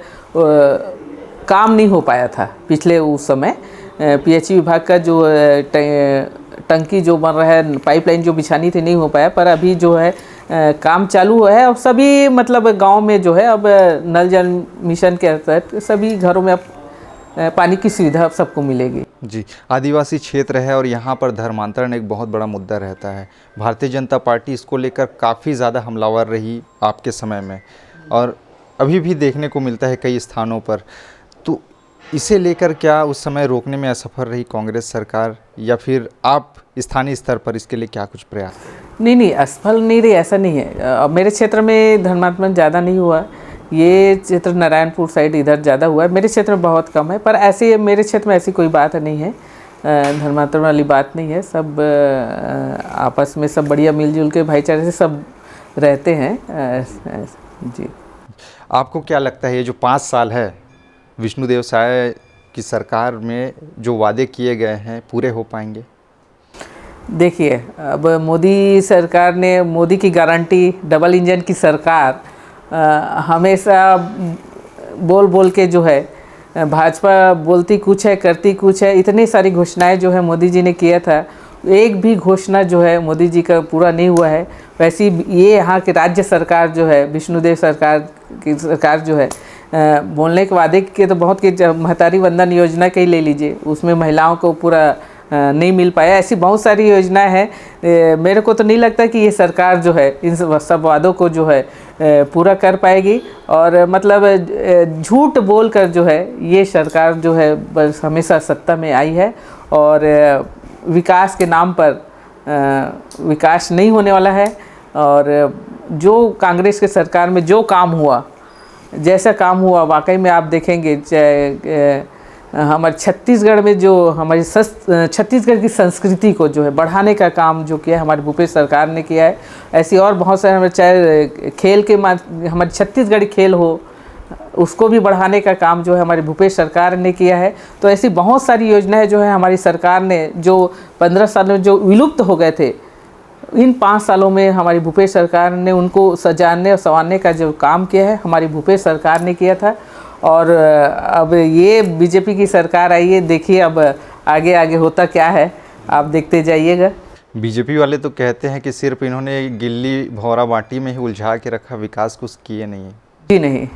काम नहीं हो पाया था। पिछले उस समय पीएचई विभाग का जो टंकी जो बन रहा है, पाइपलाइन जो बिछानी थी नहीं हो पाया, पर अभी जो है काम चालू हुआ है और सभी मतलब गांव में जो है अब नल जल मिशन के तहत सभी घरों में अब पानी की सुविधा अब सबको मिलेगी। जी, आदिवासी क्षेत्र है और यहाँ पर धर्मांतरण एक बहुत बड़ा मुद्दा रहता है। भारतीय जनता पार्टी इसको लेकर काफ़ी ज़्यादा हमलावर रही आपके समय में और अभी भी देखने को मिलता है कई स्थानों पर। तो इसे लेकर क्या उस समय रोकने में असफल रही कांग्रेस सरकार, या फिर आप स्थानीय स्तर पर इसके लिए क्या कुछ प्रयास? नहीं, असफल नहीं रही, ऐसा नहीं है। अब मेरे क्षेत्र में धर्मांतरण ज़्यादा नहीं हुआ, ये क्षेत्र नारायणपुर साइड इधर ज़्यादा हुआ है, मेरे क्षेत्र में बहुत कम है। पर ऐसे मेरे क्षेत्र में ऐसी कोई बात नहीं है, धर्मांतरण वाली बात नहीं है। सब आपस में सब बढ़िया मिलजुल के भाईचारे से सब रहते हैं। जी, आपको क्या लगता है ये जो 5 साल है विष्णुदेव साय की सरकार में जो वादे किए गए हैं पूरे हो पाएंगे? देखिए, अब मोदी सरकार ने, मोदी की गारंटी, डबल इंजन की सरकार हमेशा बोल बोल के जो है, भाजपा बोलती कुछ है करती कुछ है। इतनी सारी घोषणाएं जो है मोदी जी ने किया था, एक भी घोषणा जो है मोदी जी का पूरा नहीं हुआ है। वैसी ये यहाँ के राज्य सरकार जो है, विष्णुदेव सरकार की सरकार जो है, बोलने के वादे के तो बहुत के, महतारी वंदन योजना का ही ले लीजिए, उसमें महिलाओं को पूरा नहीं मिल पाया। ऐसी बहुत सारी योजनाएं हैं। मेरे को तो नहीं लगता कि ये सरकार जो है इन सब वादों को जो है पूरा कर पाएगी। और मतलब झूठ बोलकर जो है ये सरकार जो है बस हमेशा सत्ता में आई है और विकास के नाम पर विकास नहीं होने वाला है। और जो कांग्रेस के सरकार में जो काम हुआ, जैसा काम हुआ, वाकई में आप देखेंगे हमारे छत्तीसगढ़ में जो हमारी छत्तीसगढ़ की संस्कृति को जो है बढ़ाने का काम जो किया है हमारे भूपेश सरकार ने किया है। ऐसी और बहुत सारे, हमारे चाहे खेल के हमारे छत्तीसगढ़ी खेल हो, उसको भी बढ़ाने का काम जो है हमारी भूपेश सरकार ने किया है। तो ऐसी बहुत सारी योजनाएं जो है हमारी सरकार ने, जो 15 सालों में जो विलुप्त हो गए थे, इन 5 सालों में हमारी भूपेश सरकार ने उनको सजाने और संवारने का जो काम किया है हमारी भूपेश सरकार ने किया था। और अब ये बीजेपी की सरकार आई है, देखिए अब आगे आगे होता क्या है, आप देखते जाइएगा। बीजेपी वाले तो कहते हैं कि सिर्फ इन्होंने गिल्ली भौरा बाटी में ही उलझा के रखा, विकास कुछ किए नहीं है। जी नहीं,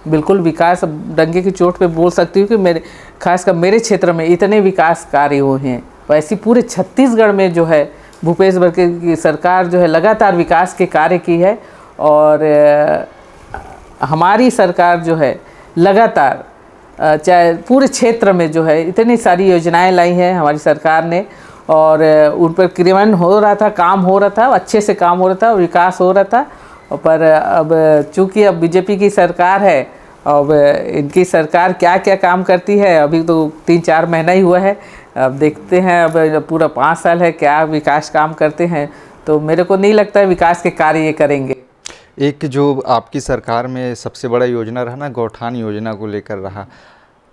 बिल्कुल विकास, डंके की चोट पे बोल सकती हूँ कि मेरे, खासकर मेरे क्षेत्र में इतने विकास कार्य हुए हैं। वैसे पूरे छत्तीसगढ़ में जो है भूपेश बघेल की सरकार जो है लगातार विकास के कार्य की है। और हमारी सरकार जो है लगातार चाहे पूरे क्षेत्र में जो है इतनी सारी योजनाएं लाई हैं हमारी सरकार ने, और उन पर क्रियान्वयन हो रहा था, काम हो रहा था, अच्छे से काम हो रहा था, विकास हो रहा था। पर अब चूँकि अब बीजेपी की सरकार है, अब इनकी सरकार क्या क्या काम करती है, अभी तो 3-4 महीना ही हुआ है, अब देखते हैं अब पूरा 5 साल है क्या विकास काम करते हैं। तो मेरे को नहीं लगता है विकास के कार्य ये करेंगे। एक जो आपकी सरकार में सबसे बड़ा योजना रहा ना, गौठान योजना को लेकर रहा,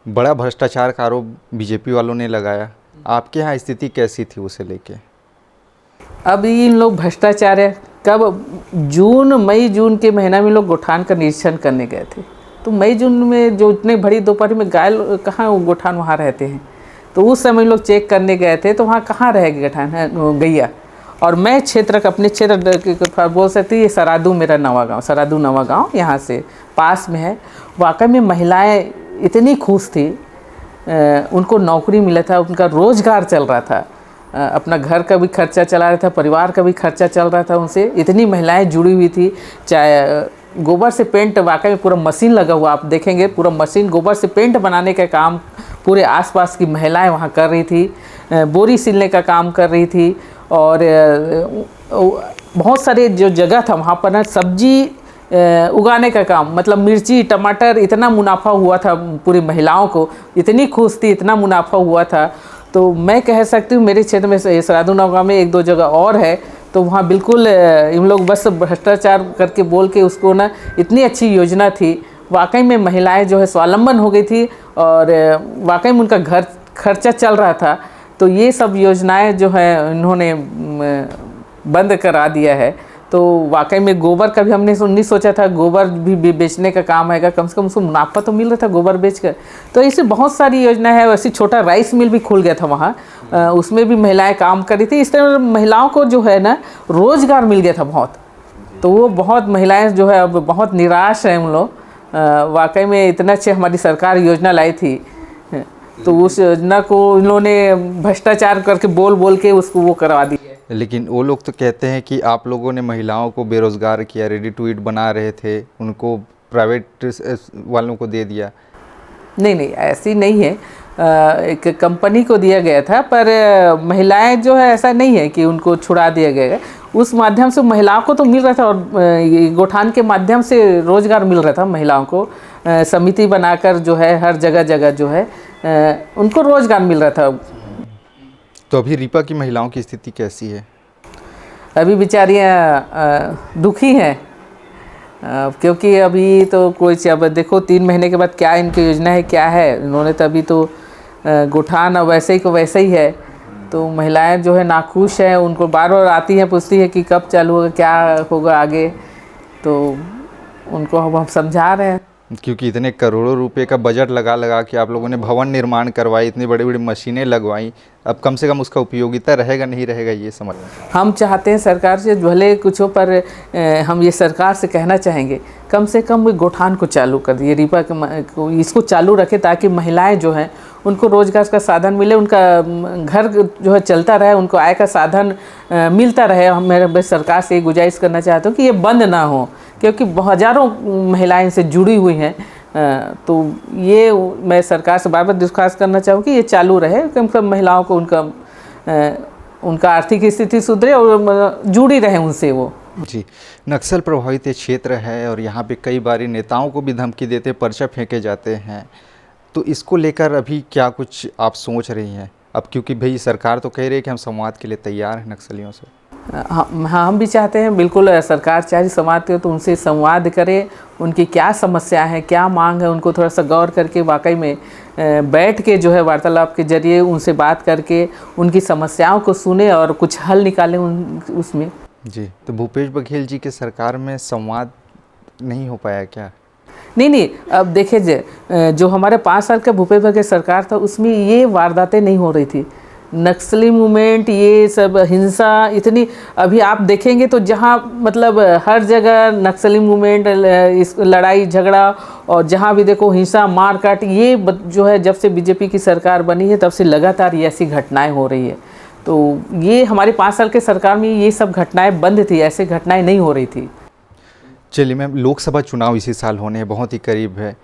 बड़ा भ्रष्टाचार का आरोप बीजेपी वालों ने लगाया। आपके यहाँ स्थिति कैसी थी उसे लेके? अब इन लोग भ्रष्टाचार है, कब मई जून के महीना में लोग गौठान का निरीक्षण करने गए थे। तो मई जून में जो इतने बड़ी दोपहर में गाय कहाँ गौठान वहाँ रहते हैं, तो उस समय लोग चेक करने गए थे, तो वहाँ कहाँ रहेगी गौठान गैया। और मैं क्षेत्र का, अपने क्षेत्र बोल सकती है, सरादू मेरा नवा गाँव, सरादू नवा गाँव यहाँ से पास में है। वाकई में महिलाएं इतनी खुश थी, उनको नौकरी मिला था, उनका रोजगार चल रहा था, अपना घर का भी खर्चा चला रहा था, परिवार का भी खर्चा चल रहा था, उनसे इतनी महिलाएं जुड़ी हुई थी। चाहे गोबर से पेंट, वाकई में पूरा मशीन लगा हुआ, आप देखेंगे पूरा मशीन गोबर से पेंट बनाने का काम पूरे आसपास की महिलाएं वहाँ कर रही थी, बोरी सिलने का काम कर रही थी। और बहुत सारे जो जगह था वहाँ पर ना सब्जी उगाने का काम, मतलब मिर्ची टमाटर, इतना मुनाफा हुआ था पूरी महिलाओं को, इतनी खुश थी, इतना मुनाफा हुआ था। तो मैं कह सकती हूँ मेरे क्षेत्र में सरादू नवा में 1-2 जगह और है, तो वहाँ बिल्कुल इन लोग बस भ्रष्टाचार करके बोल के उसको ना, इतनी अच्छी योजना थी, वाकई में महिलाएं जो है स्वावलंबन हो गई थी और वाकई में उनका घर खर्चा चल रहा था। तो ये सब योजनाएं जो है इन्होंने बंद करा दिया है। तो वाकई में गोबर का भी हमने नहीं सोचा था, गोबर भी बेचने का काम आएगा, कम से कम उसको मुनाफा तो मिल रहा था गोबर बेचकर। तो ऐसे बहुत सारी योजना है। वैसे छोटा राइस मिल भी खुल गया था वहाँ, उसमें भी महिलाएं काम कर रही थी। इस तरह महिलाओं को जो है ना रोज़गार मिल गया था बहुत। तो वो बहुत महिलाएं जो है अब बहुत निराश हैं उन लोग। वाकई में इतना अच्छे हमारी सरकार योजना लाई थी, तो उस योजना को इन्होंने भ्रष्टाचार करके बोल के उसको वो करवा दी। लेकिन वो लोग तो कहते हैं कि आप लोगों ने महिलाओं को बेरोज़गार किया, रेडी टू ईट बना रहे थे, उनको प्राइवेट वालों को दे दिया। नहीं, ऐसी नहीं है। एक कंपनी को दिया गया था, पर महिलाएं जो है ऐसा नहीं है कि उनको छुड़ा दिया गया है। उस माध्यम से महिलाओं को तो मिल रहा था, और गोठान के माध्यम से रोज़गार मिल रहा था महिलाओं को। समिति बनाकर जो है हर जगह जो है उनको रोज़गार मिल रहा था। तो अभी रीपा की महिलाओं की स्थिति कैसी है? अभी बेचारियाँ दुखी हैं, क्योंकि अभी तो कोई अब देखो 3 महीने के बाद क्या इनकी योजना है क्या है। इन्होंने तो अभी तो गोठान वैसे ही को वैसे ही है। तो महिलाएं जो है नाखुश हैं, उनको बार बार आती हैं, पूछती है कि कब चालू होगा, क्या होगा आगे। तो उनको हम समझा रहे हैं, क्योंकि इतने करोड़ों रुपए का बजट लगा के आप लोगों ने भवन निर्माण करवाई, इतनी बड़ी बड़ी मशीनें लगवाई, अब कम से कम उसका उपयोगिता रहेगा नहीं रहेगा ये समझ। हम चाहते हैं सरकार से भले कुछ हो, पर हम ये सरकार से कहना चाहेंगे कम से कम गोठान को चालू कर दिए, रीपा को इसको चालू रखे, ताकि महिलाएं जो हैं उनको रोज़गार का साधन मिले, उनका घर जो है चलता रहे, उनको आय का साधन मिलता रहे। मैं सरकार से गुजारिश करना चाहता हूँ कि ये बंद ना हो, क्योंकि हज़ारों महिलाएं इनसे जुड़ी हुई हैं। तो ये मैं सरकार से बार बार दरख्वास्त करना चाहूँ कि ये चालू रहे, कम से कम महिलाओं को उनका आर्थिक स्थिति सुधरे और जुड़ी रहे उनसे वो। जी, नक्सल प्रभावित क्षेत्र है और यहाँ पे कई बार नेताओं को भी धमकी देते, पर्चा फेंके जाते हैं। तो इसको लेकर अभी क्या कुछ आप सोच रही हैं? अब क्योंकि भाई सरकार तो कह रही है कि हम संवाद के लिए तैयार हैं नक्सलियों से। हाँ, हम भी चाहते हैं, बिल्कुल सरकार चाहे संवाद करे तो उनसे संवाद करे, उनकी क्या समस्या है, क्या मांग है, उनको थोड़ा सा गौर करके वाकई में बैठ के जो है वार्तालाप के जरिए उनसे बात करके उनकी समस्याओं को सुने और कुछ हल निकालें उसमें। जी, तो भूपेश बघेल जी के सरकार में संवाद नहीं हो पाया क्या? नहीं, अब देखिए जो हमारे 5 साल का भूपेश बघेल सरकार था उसमें ये वारदातें नहीं हो रही थी। नक्सली मूवमेंट, ये सब हिंसा इतनी, अभी आप देखेंगे तो जहाँ मतलब हर जगह नक्सली मूवमेंट, इस लड़ाई झगड़ा, और जहाँ भी देखो हिंसा मारकाट, ये जो है जब से बीजेपी की सरकार बनी है तब से लगातार ये ऐसी घटनाएं हो रही है। तो ये हमारे 5 साल के सरकार में ये सब घटनाएं बंद थी, ऐसे घटनाएं नहीं हो रही थी। चलिए मैम, लोकसभा चुनाव इसी साल होने हैं, बहुत ही करीब है।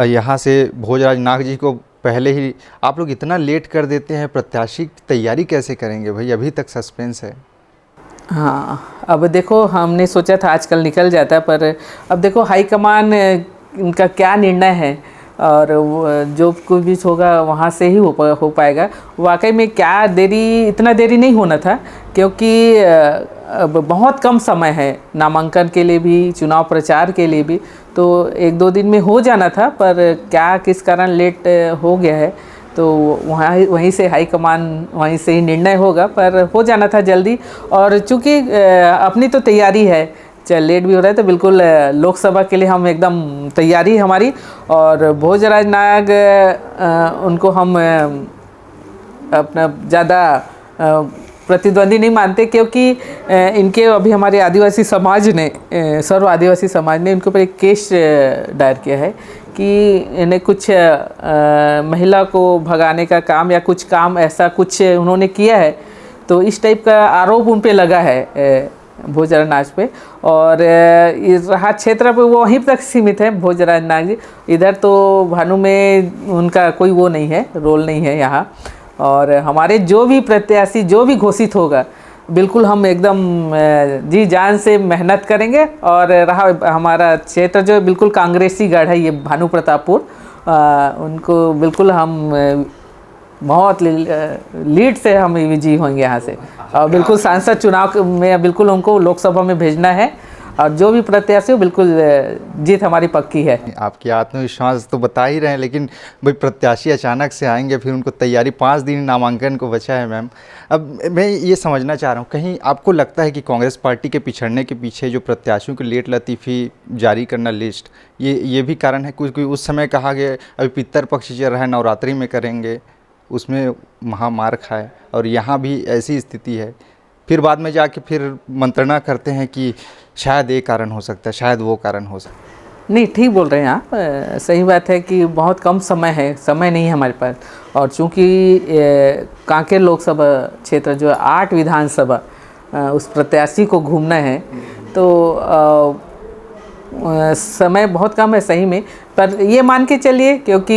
यहाँ से भोजराज नाग जी को पहले ही आप लोग इतना लेट कर देते हैं, प्रत्याशी की तैयारी कैसे करेंगे भाई? अभी तक सस्पेंस है। हाँ, अब देखो हमने सोचा था आजकल निकल जाता, पर अब देखो हाईकमान इनका क्या निर्णय है, और जो कुछ भी होगा वहाँ से ही हो पाएगा। वाकई में क्या देरी, इतना देरी नहीं होना था, क्योंकि अब बहुत कम समय है नामांकन के लिए भी, चुनाव प्रचार के लिए भी। तो 1-2 दिन में हो जाना था, पर क्या किस कारण लेट हो गया है, तो वहीं से हाईकमान वहीं से ही निर्णय होगा, पर हो जाना था जल्दी। और चूँकि अपनी तो तैयारी है, चाहे लेट भी हो रहा है, तो बिल्कुल लोकसभा के लिए हम एकदम तैयारी हमारी। और भोजराज नाग उनको हम अपना ज़्यादा प्रतिद्वंदी नहीं मानते, क्योंकि इनके अभी हमारे आदिवासी समाज ने, सर्व आदिवासी समाज ने इनके ऊपर एक केस दायर किया है कि इन्हें कुछ महिला को भगाने का काम या कुछ काम ऐसा कुछ उन्होंने किया है। तो इस टाइप का आरोप उन पे लगा है भोजराज नाग पे, और इस रहा क्षेत्र पे वो वहीं तक सीमित है भोजराज नाग जी। इधर तो भानु में उनका कोई वो नहीं है, रोल नहीं है यहाँ। और हमारे जो भी प्रत्याशी जो भी घोषित होगा, बिल्कुल हम एकदम जी जान से मेहनत करेंगे। और रहा हमारा क्षेत्र जो बिल्कुल कांग्रेसी गढ़ है, ये भानु प्रतापपुर, उनको बिल्कुल हम बहुत लीड से हम विजयी होंगे यहाँ से। और बिल्कुल सांसद चुनाव में बिल्कुल उनको लोकसभा में भेजना है, और जो भी प्रत्याशी हो बिल्कुल जीत हमारी पक्की है। आपकी आत्मविश्वास तो बता ही रहे हैं, लेकिन भाई प्रत्याशी अचानक से आएंगे, फिर उनको तैयारी 5 दिन नामांकन को बचा है मैम। अब मैं ये समझना चाह रहा हूँ, कहीं आपको लगता है कि कांग्रेस पार्टी के पिछड़ने के पीछे जो प्रत्याशियों की लेट लतीफ़ी जारी करना लिस्ट, ये भी कारण है? क्योंकि उस समय कहा गया अभी पितृपक्ष चल रहा है, नवरात्रि में करेंगे, उसमें महामार खाए, और यहाँ भी ऐसी स्थिति है। फिर बाद में जाके फिर मंत्रणा करते हैं कि शायद ये कारण हो सकता है, शायद वो कारण हो सकता है। नहीं, ठीक बोल रहे हैं आप। सही बात है कि बहुत कम समय है, समय नहीं है हमारे पास। और चूँकि कांकेर लोकसभा क्षेत्र जो 8 विधानसभा उस प्रत्याशी को घूमना है, तो समय बहुत कम है सही में। पर ये मान के चलिए, क्योंकि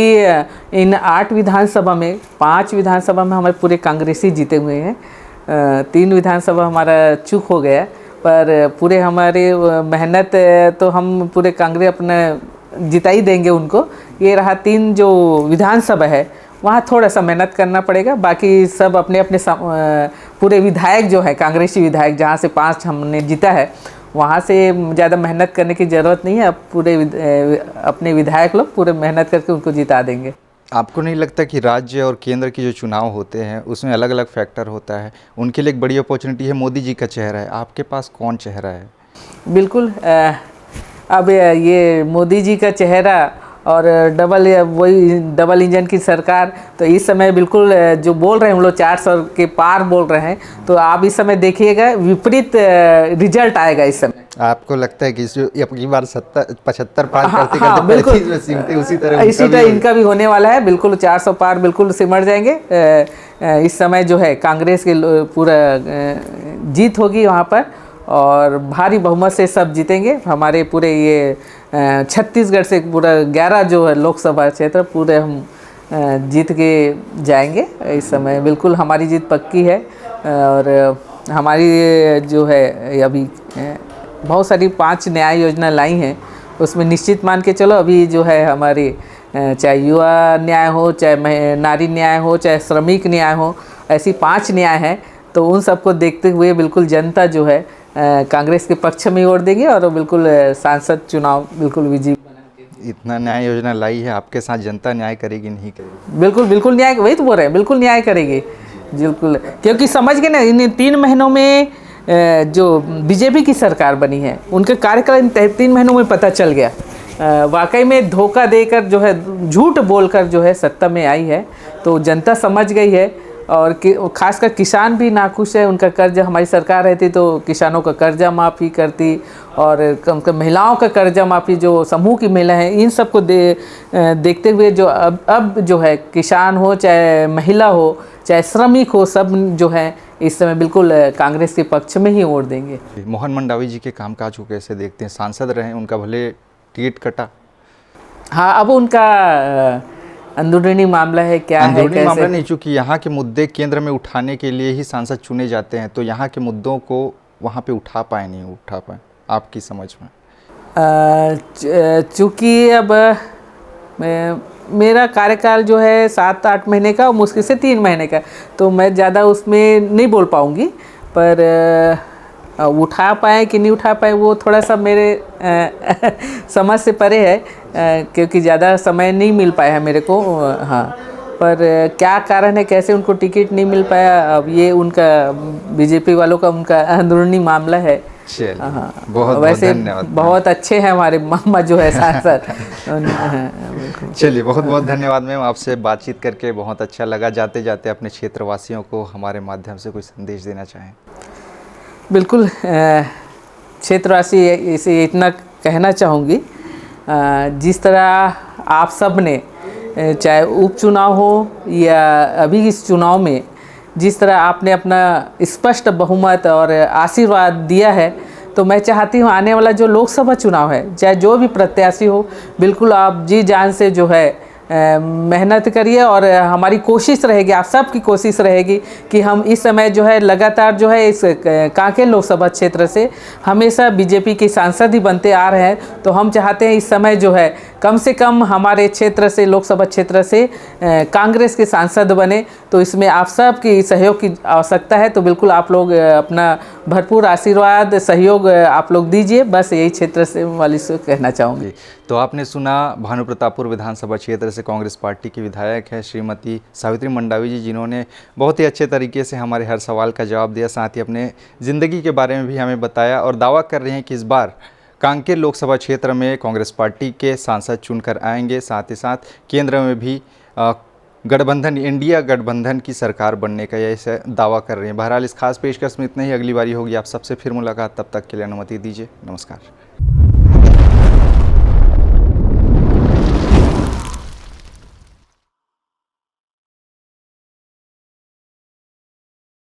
इन 8 विधानसभा में 5 विधानसभा में हमारे पूरे कांग्रेसी जीते हुए हैं, 3 विधानसभा हमारा चूक हो गया, पर पूरे हमारे मेहनत तो हम पूरे कांग्रेस अपना जिता ही देंगे उनको। ये रहा 3 जो विधानसभा है, वहाँ थोड़ा सा मेहनत करना पड़ेगा। बाकी सब अपने अपने पूरे विधायक जो है, कांग्रेसी विधायक जहाँ से 5 हमने जीता है, वहाँ से ज़्यादा मेहनत करने की ज़रूरत नहीं है। अब पूरे अपने विधायक लोग पूरे मेहनत करके उनको जिता देंगे। आपको नहीं लगता कि राज्य और केंद्र के जो चुनाव होते हैं उसमें अलग अलग फैक्टर होता है, उनके लिए एक बड़ी अपॉर्चुनिटी है? मोदी जी का चेहरा है, आपके पास कौन चेहरा है? बिल्कुल। अब ये मोदी जी का चेहरा और वही डबल इंजन की सरकार, तो इस समय बिल्कुल जो बोल रहे हैं हम लोग 400 के पार बोल रहे हैं, तो आप इस समय देखिएगा विपरीत रिजल्ट आएगा इस समय। आपको लगता है कि अपनी बार 75 पार करते हाँ, करते बिल्कुल उसी तरह इनका भी होने वाला है। बिल्कुल 400 पार बिल्कुल सिमट जाएंगे। इस समय जो है कांग्रेस के पूरा जीत होगी वहाँ पर, और भारी बहुमत से सब जीतेंगे। हमारे पूरे ये छत्तीसगढ़ से पूरा 11 जो है लोकसभा क्षेत्र पूरे हम जीत के जाएंगे। इस समय बिल्कुल हमारी जीत पक्की है। और हमारी जो है अभी बहुत सारी 5 न्याय योजना लाई हैं, उसमें निश्चित मान के चलो अभी जो है हमारी चाहे युवा न्याय हो, चाहे नारी न्याय हो, चाहे श्रमिक न्याय हो, ऐसी 5 न्याय हैं। तो उन सबको देखते हुए बिल्कुल जनता जो है कांग्रेस के पक्ष में वोट देगी, और बिल्कुल सांसद चुनाव बिल्कुल विजयी। इतना न्याय योजना लाई है, आपके साथ जनता न्याय करेगी नहीं करेगी? बिल्कुल बिल्कुल न्याय, वही तो बोल रहे हैं, बिल्कुल न्याय करेगी बिल्कुल। क्योंकि समझ गए ना, इन 3 महीनों में जो बीजेपी की सरकार बनी है, उनके कार्यकाल इन 3 महीनों में पता चल गया। वाकई में धोखा देकर जो है, झूठ बोलकर जो है सत्ता में आई है, तो जनता समझ गई है। और खासकर किसान भी नाखुश है। उनका कर्ज, हमारी सरकार रहती तो किसानों का कर्जा माफ़ी करती, और महिलाओं का कर्जा माफ़ी, जो समूह की महिला हैं, इन सबको देखते हुए जो अब जो है किसान हो, चाहे महिला हो, चाहे श्रमिक हो, सब जो है इस समय बिल्कुल कांग्रेस के पक्ष में ही वोट देंगे। मोहन मंडावी जी के कामकाज को कैसे देखते हैं? सांसद रहे, उनका भले टिकट कटा, हाँ, अब उनका अंदरूनी मामला है, क्या है, अंदरूनी कैसे? मामला नहीं, चूँकि यहाँ के मुद्दे केंद्र में उठाने के लिए ही सांसद चुने जाते हैं, तो यहाँ के मुद्दों को वहाँ पे उठा पाए नहीं उठा पाए, आपकी समझ में? चूँकि अब मेरा कार्यकाल जो है 7-8 महीने का और मुश्किल से 3 महीने का, तो मैं ज़्यादा उसमें नहीं बोल पाऊँगी। पर उठा पाए कि नहीं उठा पाए वो थोड़ा सा मेरे समझ से परे है, क्योंकि ज़्यादा समय नहीं मिल पाया है मेरे को। हाँ, पर क्या कारण है, कैसे उनको टिकट नहीं मिल पाया, अब ये उनका बीजेपी वालों का उनका अंदरूनी मामला है। हाँ, बहुत वैसे धन्यवाद। बहुत अच्छे हैं हमारे मामा जो है सांसद। चलिए, बहुत बहुत धन्यवाद मैम, आपसे बातचीत करके बहुत अच्छा लगा। जाते जाते अपने क्षेत्रवासियों को हमारे माध्यम से कोई संदेश देना चाहें? बिल्कुल, क्षेत्रवासी इसे इतना कहना चाहूँगी, जिस तरह आप सब ने चाहे उपचुनाव हो या अभी इस चुनाव में जिस तरह आपने अपना स्पष्ट बहुमत और आशीर्वाद दिया है, तो मैं चाहती हूँ आने वाला जो लोकसभा चुनाव है, चाहे जो भी प्रत्याशी हो, बिल्कुल आप जी जान से जो है मेहनत करिए और हमारी कोशिश रहेगी, आप सबकी कोशिश रहेगी कि हम इस समय जो है लगातार जो है इस कांकेर लोकसभा क्षेत्र से हमेशा बीजेपी के सांसद ही बनते आ रहे हैं। तो हम चाहते हैं इस समय जो है कम से कम हमारे क्षेत्र से, लोकसभा क्षेत्र से कांग्रेस के सांसद बने। तो इसमें आप सब की सहयोग की आवश्यकता है। तो बिल्कुल आप लोग अपना भरपूर आशीर्वाद सहयोग आप लोग दीजिए, बस यही क्षेत्र से वाली से कहना चाहूँगी। तो आपने सुना भानु प्रतापपुर विधानसभा क्षेत्र से कांग्रेस पार्टी की विधायक है श्रीमती सावित्री मंडावी जी, जिन्होंने बहुत ही अच्छे तरीके से हमारे हर सवाल का जवाब दिया, साथ ही अपने ज़िंदगी के बारे में भी हमें बताया और दावा कर रहे हैं कि इस बार कांकेर लोकसभा क्षेत्र में कांग्रेस पार्टी के सांसद चुनकर आएंगे। साथ ही साथ केंद्र में भी गठबंधन, इंडिया गठबंधन की सरकार बनने का ये दावा कर रहे हैं। बहरहाल इस खास पेशकश में इतना ही, अगली बारी होगी आप सबसे फिर मुलाकात, तब तक के लिए अनुमति दीजिए, नमस्कार।